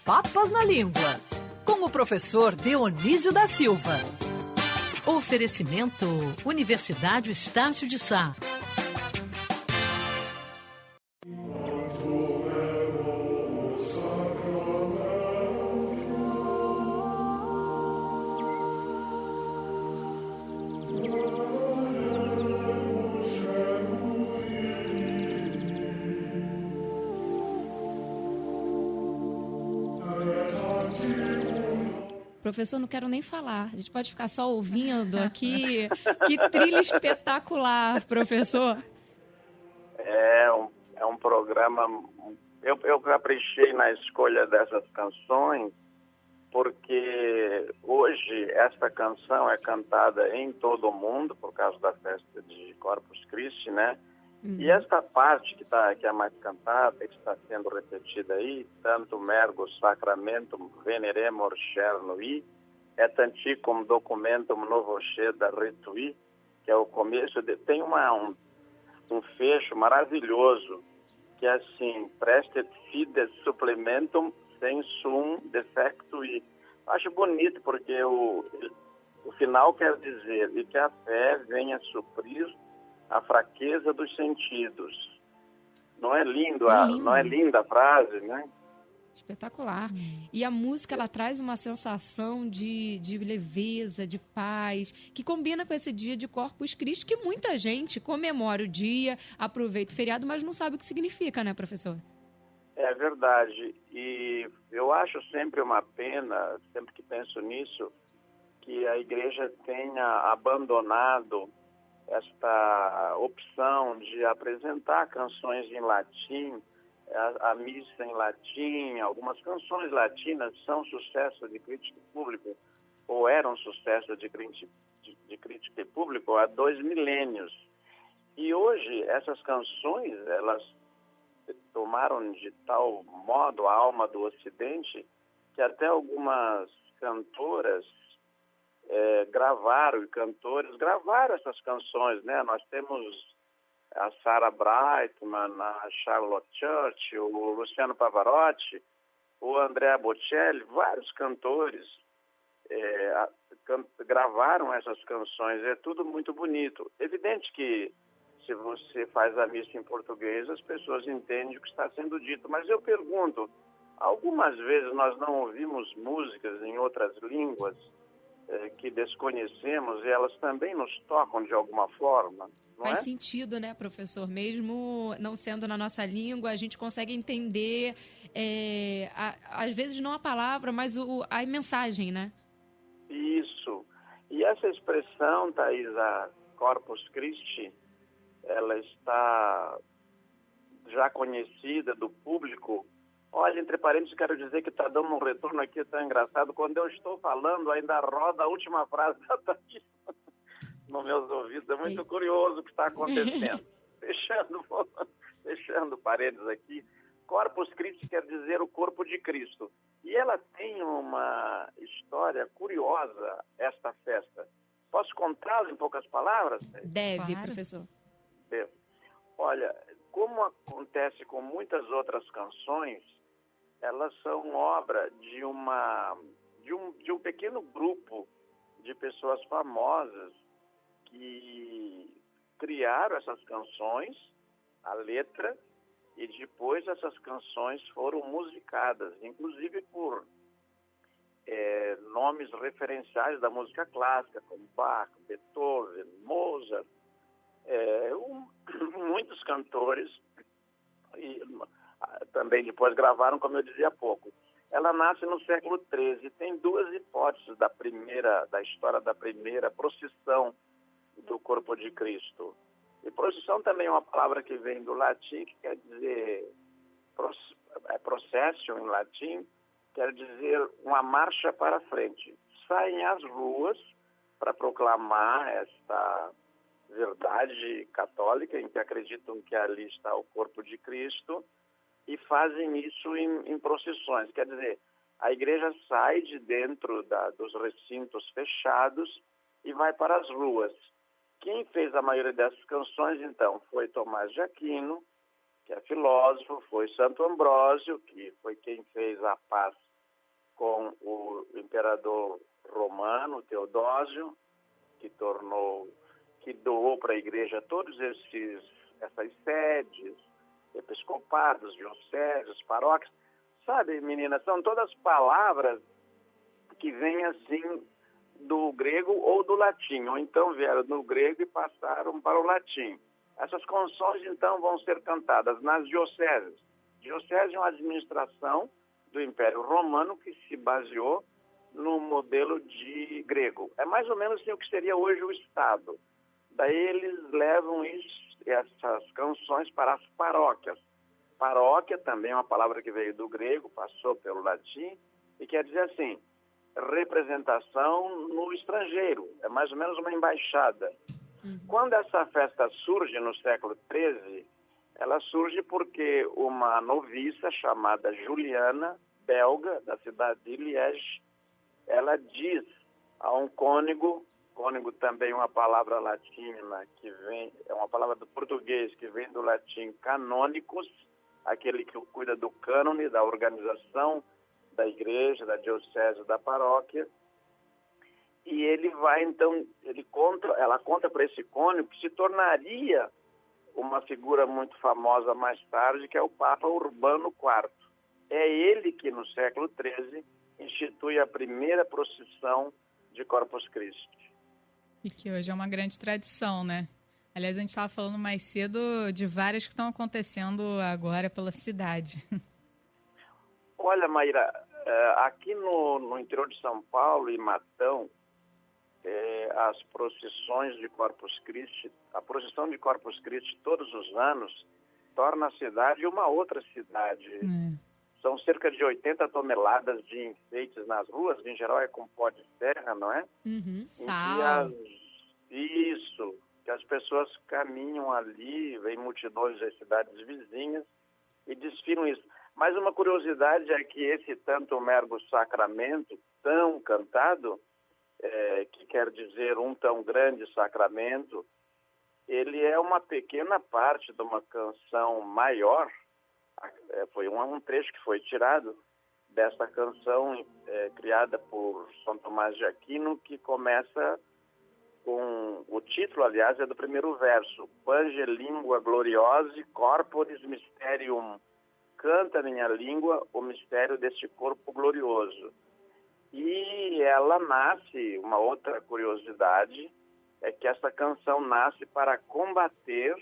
Papas na Língua, com o professor Dionísio da Silva. Oferecimento Universidade Estácio de Sá. Professor, não quero nem falar. A gente pode ficar só ouvindo aqui. Que trilha espetacular, professor. É um programa... Eu caprichei na escolha dessas canções porque hoje esta canção é cantada em todo o mundo por causa da festa de Corpus Christi, né? E esta parte que é mais cantada, que está sendo repetida aí, tanto mergo sacramentum veneremur cernui, et antiquum documentum novoche da retui, que é o começo, tem um fecho maravilhoso, que é assim, prestet fides supplementum sensum defectui. Acho bonito, porque o final quer dizer que a fé venha suprir a fraqueza dos sentidos. Não é não é linda a frase, né? Espetacular. E a música, ela traz uma sensação de leveza, de paz, que combina com esse dia de Corpus Christi, que muita gente comemora o dia, aproveita o feriado, mas não sabe o que significa, né, professor? É verdade. E eu acho sempre uma pena, sempre que penso nisso, que a igreja tenha abandonado esta opção de apresentar canções em latim, a missa em latim. Algumas canções latinas são sucesso de crítica pública, ou eram sucesso de crítica pública há 2 milênios. E hoje essas canções, elas tomaram de tal modo a alma do Ocidente que até algumas cantoras gravaram, e cantores gravaram essas canções, né? Nós temos a Sarah Brightman, a Charlotte Church, o Luciano Pavarotti, o Andrea Bocelli, vários cantores gravaram essas canções. É tudo muito bonito. Evidente que se você faz a missa em português, as pessoas entendem o que está sendo dito. Mas eu pergunto, algumas vezes nós não ouvimos músicas em outras línguas que desconhecemos e elas também nos tocam de alguma forma, não Faz é? sentido, né, professor? Mesmo não sendo na nossa língua, a gente consegue entender, às vezes não a palavra, mas a mensagem, né? Isso. E essa expressão, Thaís, a Corpus Christi, ela está já conhecida do público. Olha, entre parênteses, quero dizer que está dando um retorno aqui tão engraçado. Quando eu estou falando, ainda roda a última frase da Thaís nos meus ouvidos. É muito curioso o que está acontecendo. Fechando parênteses aqui, Corpus Christi quer dizer o corpo de Cristo. E ela tem uma história curiosa, esta festa. Posso contá-la em poucas palavras? Deve, claro, professor. Olha, como acontece com muitas outras canções, elas são obra de um pequeno grupo de pessoas famosas que criaram essas canções, a letra, e depois essas canções foram musicadas, inclusive por nomes referenciais da música clássica, como Bach, Beethoven, Mozart, muitos cantores, e também depois gravaram, como eu dizia há pouco. Ela nasce no século XIII, tem 2 hipóteses da história da primeira procissão do corpo de Cristo. E procissão também é uma palavra que vem do latim, que quer dizer, processio em latim, quer dizer uma marcha para frente. Saem às ruas para proclamar esta verdade católica, em que acreditam que ali está o corpo de Cristo, e fazem isso em procissões. Quer dizer, a igreja sai de dentro dos recintos fechados e vai para as ruas. Quem fez a maioria dessas canções, então, foi Tomás de Aquino, que é filósofo, foi Santo Ambrósio, que foi quem fez a paz com o imperador romano, Teodósio, que doou para a igreja todos essas sedes, episcopados, dioceses, paróquias. Sabe, menina, são todas palavras que vêm assim do grego ou do latim, ou então vieram do grego e passaram para o latim. Essas canções, então, vão ser cantadas nas dioceses. Diocese é uma administração do Império Romano que se baseou no modelo de grego. É mais ou menos assim o que seria hoje o Estado. Daí eles levam essas canções para as paróquias. Paróquia também é uma palavra que veio do grego, passou pelo latim, e quer dizer assim, representação no estrangeiro. É mais ou menos uma embaixada. Quando essa festa surge no século XIII, ela surge porque uma noviça chamada Juliana, belga, da cidade de Liege, ela diz a um cônego também uma palavra latina que vem, é uma palavra do português que vem do latim canônicos, aquele que cuida do cânone, da organização da igreja, da diocese, da paróquia. E ele vai, então, ela conta para esse cônego que se tornaria uma figura muito famosa mais tarde, que é o Papa Urbano IV. É ele que, no século XIII, institui a primeira procissão de Corpus Christi. E que hoje é uma grande tradição, né? Aliás, a gente estava falando mais cedo de várias que estão acontecendo agora pela cidade. Olha, Maíra, aqui no interior de São Paulo e Matão, as procissões de Corpus Christi, a procissão de Corpus Christi todos os anos torna a cidade uma outra cidade. São cerca de 80 toneladas de enfeites nas ruas, em geral é com pó de serra, não é? Sal. Isso, que as pessoas caminham ali, vêm multidões das cidades vizinhas e desfilam isso. Mas uma curiosidade é que esse tanto mergo sacramento, tão cantado, que quer dizer um tão grande sacramento, ele é uma pequena parte de uma canção maior. Foi um trecho que foi tirado dessa canção criada por São Tomás de Aquino, que começa com o título, aliás, é do primeiro verso: Pange lingua gloriose corporis mysterium. Canta minha língua o mistério deste corpo glorioso. E ela nasce, uma outra curiosidade, é que essa canção nasce para combater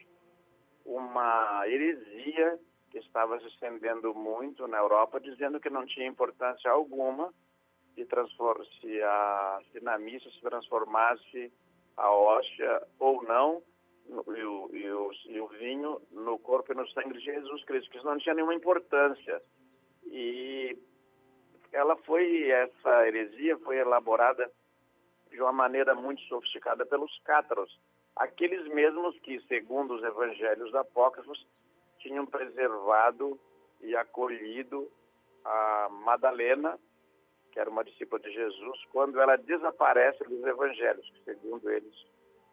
uma heresia que estava se estendendo muito na Europa, dizendo que não tinha importância alguma se na missa se transformasse a hóstia ou não, e o vinho no corpo e no sangue de Jesus Cristo, que isso não tinha nenhuma importância. E essa heresia foi elaborada de uma maneira muito sofisticada pelos cátaros, aqueles mesmos que, segundo os evangelhos apócrifos, tinham preservado e acolhido a Madalena, que era uma discípula de Jesus, quando ela desaparece dos evangelhos, que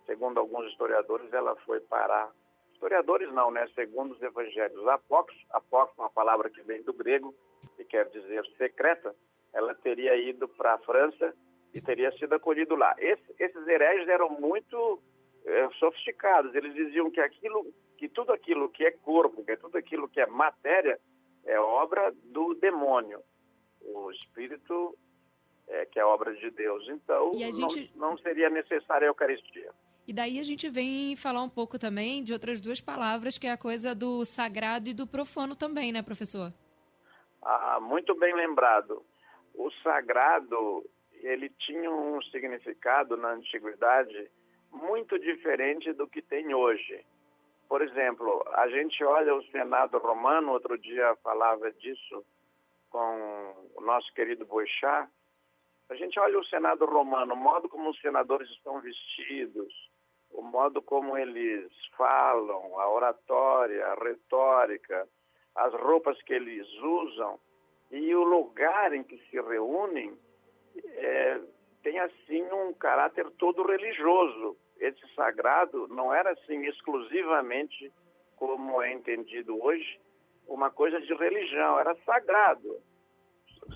segundo alguns historiadores, ela foi parar. Historiadores não, né? Segundo os evangelhos apócrifos, apócrifo é uma palavra que vem do grego, que quer dizer secreta, ela teria ido para a França e teria sido acolhido lá. Esses hereges eram muito sofisticados. Eles diziam que tudo aquilo que é corpo, que tudo aquilo que é matéria, é obra do demônio. O espírito que é obra de Deus. Então, não seria necessária a Eucaristia. E daí a gente vem falar um pouco também de outras duas palavras, que é a coisa do sagrado e do profano também, né, professor? Muito bem lembrado. O sagrado, ele tinha um significado na antiguidade muito diferente do que tem hoje. Por exemplo, a gente olha o Senado romano, outro dia falava disso com o nosso querido Boechat. A gente olha o Senado romano, o modo como os senadores estão vestidos, o modo como eles falam, a oratória, a retórica, as roupas que eles usam e o lugar em que se reúnem tem assim um caráter todo religioso. Esse sagrado não era assim exclusivamente, como é entendido hoje, uma coisa de religião, era sagrado.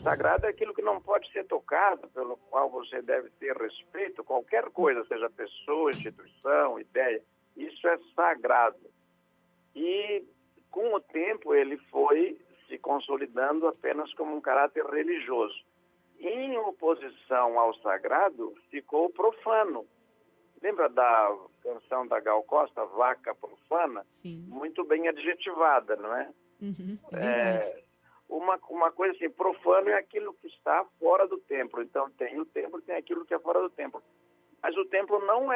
Sagrado é aquilo que não pode ser tocado, pelo qual você deve ter respeito, qualquer coisa, seja pessoa, instituição, ideia, isso é sagrado. E com o tempo ele foi se consolidando apenas como um caráter religioso. Em oposição ao sagrado, ficou o profano. Lembra da canção da Gal Costa, Vaca Profana? Sim. Muito bem adjetivada, não é? Uhum, é verdade. Uma coisa assim, profano é aquilo que está fora do templo. Então tem o templo, tem aquilo que é fora do templo. Mas o templo não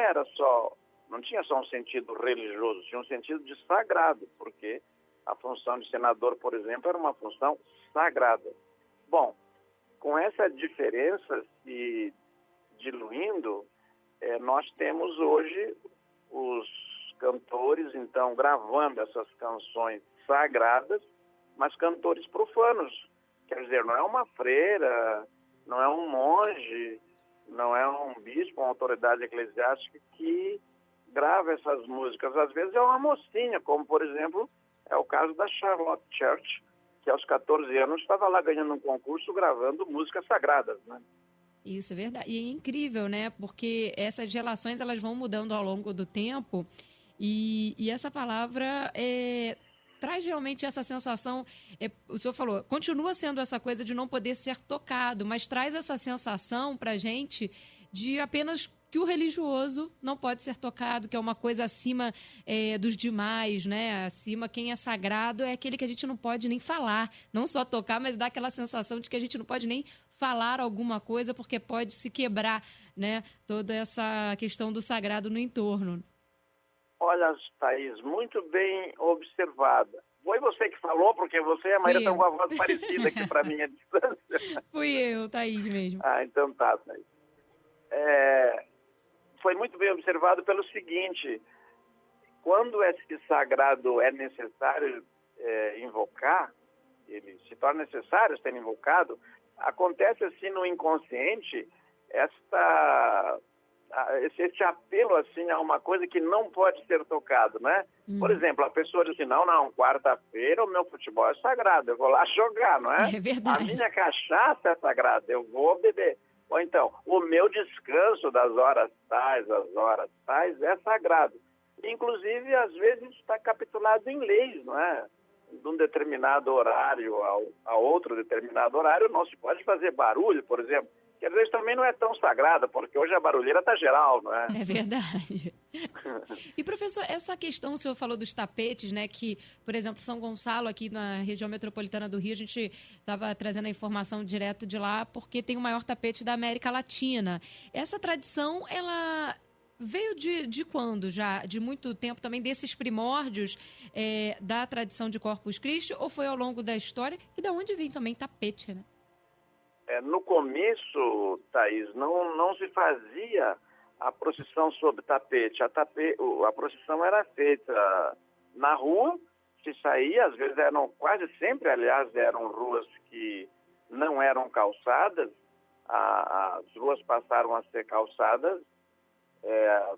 tinha só um sentido religioso, tinha um sentido de sagrado, porque a função de senador, por exemplo, era uma função sagrada. Bom, com essa diferença se diluindo, nós temos hoje os cantores, então, gravando essas canções sagradas, mas cantores profanos. Quer dizer, não é uma freira, não é um monge, não é um bispo, uma autoridade eclesiástica que grava essas músicas. Às vezes é uma mocinha, como, por exemplo, é o caso da Charlotte Church, que aos 14 anos estava lá ganhando um concurso gravando músicas sagradas, né? Isso é verdade. E é incrível, né? Porque essas relações elas vão mudando ao longo do tempo e essa palavra traz realmente essa sensação, o senhor falou, continua sendo essa coisa de não poder ser tocado, mas traz essa sensação para a gente de apenas que o religioso não pode ser tocado, que é uma coisa acima dos demais, né? Acima, quem é sagrado é aquele que a gente não pode nem falar, não só tocar, mas dá aquela sensação de que a gente não pode nem falar alguma coisa, porque pode se quebrar, né? Toda essa questão do sagrado no entorno. Olha, Thaís, muito bem observada. Foi você que falou, porque você e a Maíra estão com a voz parecida aqui para mim à distância. Fui eu, Thaís mesmo. Ah, então tá, Thaís. Foi muito bem observado pelo seguinte: quando esse sagrado é necessário invocar, ele se torna necessário ser invocado, acontece assim no inconsciente esse apelo assim a uma coisa que não pode ser tocado, né? Por exemplo, a pessoa diz assim, não, quarta-feira o meu futebol é sagrado, eu vou lá jogar, não é? É verdade. A minha cachaça é sagrada, eu vou beber. Ou então, o meu descanso das horas tais, às horas tais, é sagrado. Inclusive, às vezes, está capitulado em leis, não é? De um determinado horário a outro determinado horário, não se pode fazer barulho, por exemplo. Que às vezes também não é tão sagrada, porque hoje a barulheira está geral, não é? É verdade. E, professor, essa questão, o senhor falou dos tapetes, né? Que, por exemplo, São Gonçalo, aqui na região metropolitana do Rio, a gente estava trazendo a informação direto de lá, porque tem o maior tapete da América Latina. Essa tradição, ela veio de quando já? De muito tempo também, desses primórdios da tradição de Corpus Christi, ou foi ao longo da história? E da onde vem também tapete, né? No começo, Thaís, não se fazia a procissão sob tapete. A procissão era feita na rua, se saía, às vezes quase sempre, aliás, eram ruas que não eram calçadas, as ruas passaram a ser calçadas,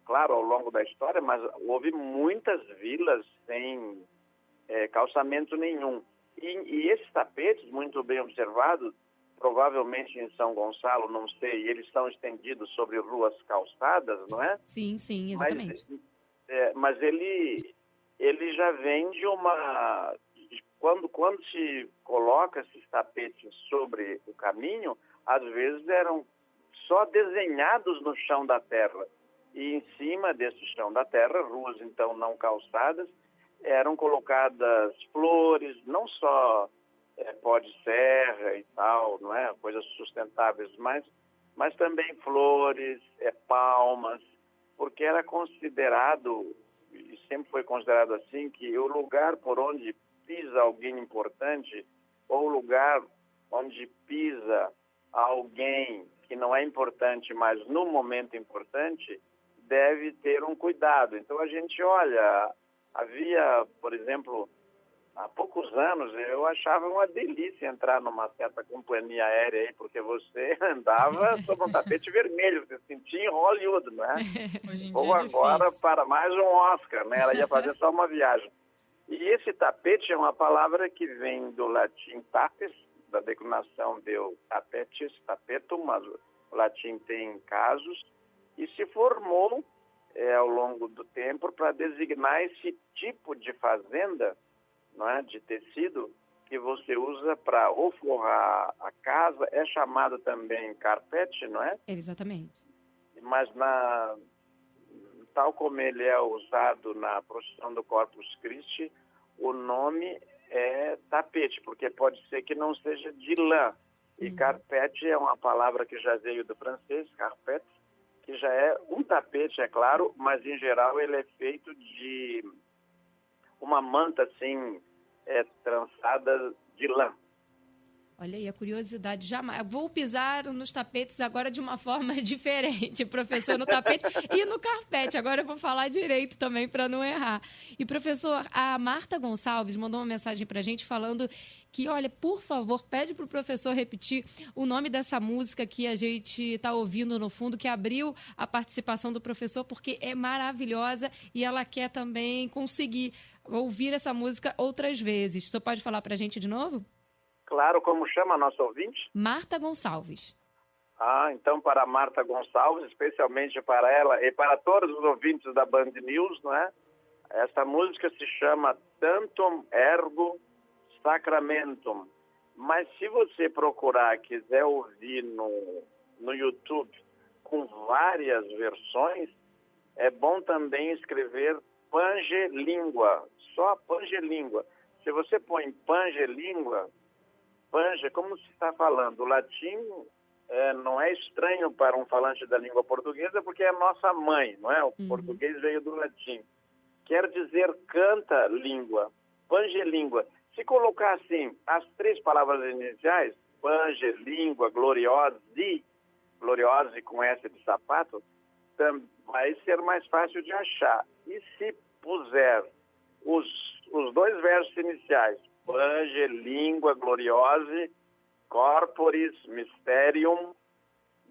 claro, ao longo da história, mas houve muitas vilas sem calçamento nenhum. E esses tapetes, muito bem observados, provavelmente em São Gonçalo, não sei, eles estão estendidos sobre ruas calçadas, não é? Sim, exatamente. Mas ele já vem de uma... Quando se coloca esses tapetes sobre o caminho, às vezes eram só desenhados no chão da terra. E em cima desse chão da terra, ruas então não calçadas, eram colocadas flores, não só pó de serra e tal, não é? Coisas sustentáveis, mas também flores, palmas, porque era considerado, e sempre foi considerado assim, que o lugar por onde pisa alguém importante, ou o lugar onde pisa alguém que não é importante, mas no momento importante, deve ter um cuidado. Então a gente olha, havia, por exemplo, há poucos anos, eu achava uma delícia entrar numa certa companhia aérea aí, porque você andava sob um tapete vermelho, você sentia em Hollywood, não é? Hoje em Ou dia é agora difícil. para mais um Oscar, né? Ela ia fazer só uma viagem. E esse tapete é uma palavra que vem do latim tapes, da declinação deu tapetis, tapetum, mas o latim tem casos, e se formou ao longo do tempo para designar esse tipo de fazenda, não é, de tecido, que você usa para ou forrar a casa, é chamado também carpete, não é? Exatamente. Mas tal como ele é usado na procissão do Corpus Christi, o nome é tapete, porque pode ser que não seja de lã. E carpete é uma palavra que já veio do francês, carpete, que já é um tapete, é claro, mas em geral ele é feito de uma manta assim, trançada de lã. Olha aí a curiosidade. Jamais. Vou pisar nos tapetes agora de uma forma diferente, professor, no tapete e no carpete. Agora eu vou falar direito também para não errar. E, professor, a Marta Gonçalves mandou uma mensagem para a gente falando que, olha, por favor, pede para o professor repetir o nome dessa música que a gente está ouvindo no fundo, que abriu a participação do professor, porque é maravilhosa e ela quer também conseguir ouvir essa música outras vezes. O senhor pode falar para a gente de novo? Claro, como chama a nossa ouvinte? Marta Gonçalves. Então para a Marta Gonçalves, especialmente para ela e para todos os ouvintes da Band News, não é? Essa música se chama Tantum Ergo Sacramentum. Mas se você procurar, quiser ouvir no YouTube com várias versões, é bom também escrever Pangelíngua, só Pangelíngua. Se você põe Pangelíngua, Panja, como se está falando, o latim não é estranho para um falante da língua portuguesa, porque é nossa mãe, não é? O português veio do latim. Quer dizer canta língua, pangelíngua. Se colocar assim, as três palavras iniciais, pangelíngua, gloriose com S de sapato, vai ser mais fácil de achar. E se puser os dois versos iniciais, pangelíngua, gloriose, corporis, mysterium,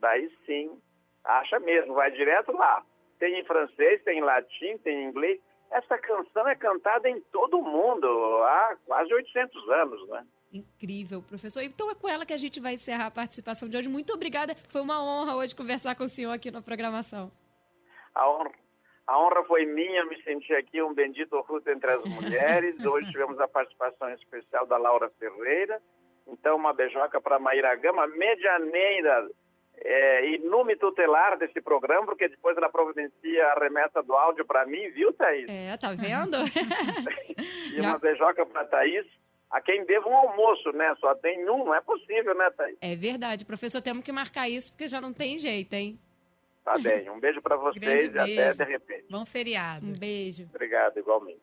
daí sim, acha mesmo, vai direto lá. Tem em francês, tem em latim, tem em inglês. Essa canção é cantada em todo o mundo há quase 800 anos, né? Incrível, professor. Então é com ela que a gente vai encerrar a participação de hoje. Muito obrigada. Foi uma honra hoje conversar com o senhor aqui na programação. A honra foi minha, me senti aqui um bendito fruto entre as mulheres. Hoje tivemos a participação especial da Laura Ferreira. Então, uma beijoca para a Maíra Gama, medianeira e nume tutelar desse programa, porque depois ela providencia a remessa do áudio para mim, viu, Thaís? Tá vendo? E uma beijoca para a Thaís, a quem devo um almoço, né? Só tem um, não é possível, né, Thaís? É verdade, professor, temos que marcar isso, porque já não tem jeito, hein? Tá bem, um beijo para vocês e até de repente. Bom feriado. Um beijo. Obrigado, igualmente.